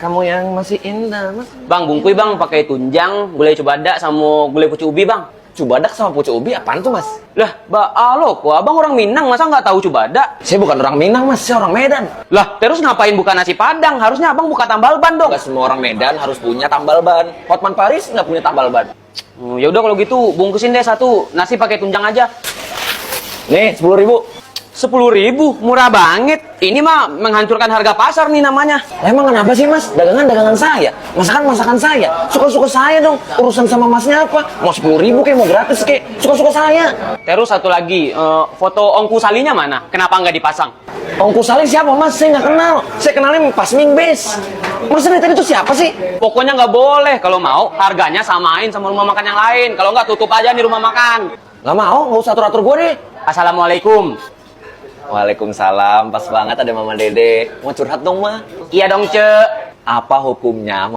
kamu yang masih indah, Mas. Bang, bungkui bang, pakai tunjang, gulai cubadak sama gulai pucuk ubi bang. Cubadak sama pucuk ubi apaan tuh, Mas? Lah, lo kok abang orang Minang, masa nggak tahu cubadak? Saya bukan orang Minang, Mas. Saya orang Medan. Lah, terus ngapain buka nasi Padang? Harusnya abang buka tambal ban dong. Gak semua orang Medan harus punya tambal ban. Hotman Paris nggak punya tambal ban. Ya udah kalau gitu, bungkusin deh satu nasi pakai tunjang aja. Nih, 10.000. 10.000, murah banget. Ini mah menghancurkan harga pasar nih namanya. Lah, emang kenapa sih, Mas? Dagangan saya. Masakan saya. Suka-suka saya dong. Urusan sama Masnya apa? Mau 10.000 kayak mau gratis kayak. Suka-suka saya. Terus satu lagi, foto Ongku Salinya mana? Kenapa nggak dipasang? Ongku Salih siapa, Mas? Saya nggak kenal. Saya kenalnya Pasming Base. Mas dari tadi itu siapa sih? Pokoknya nggak boleh. Kalau mau, harganya samain sama rumah makan yang lain. Kalau nggak, tutup aja nih rumah makan. Nggak mau, nggak usah atur-atur gue deh. Assalamualaikum. Waalaikumsalam, pas banget ada Mama Dede. Mau curhat dong, Ma? Iya dong, Ce. Apa hukumnya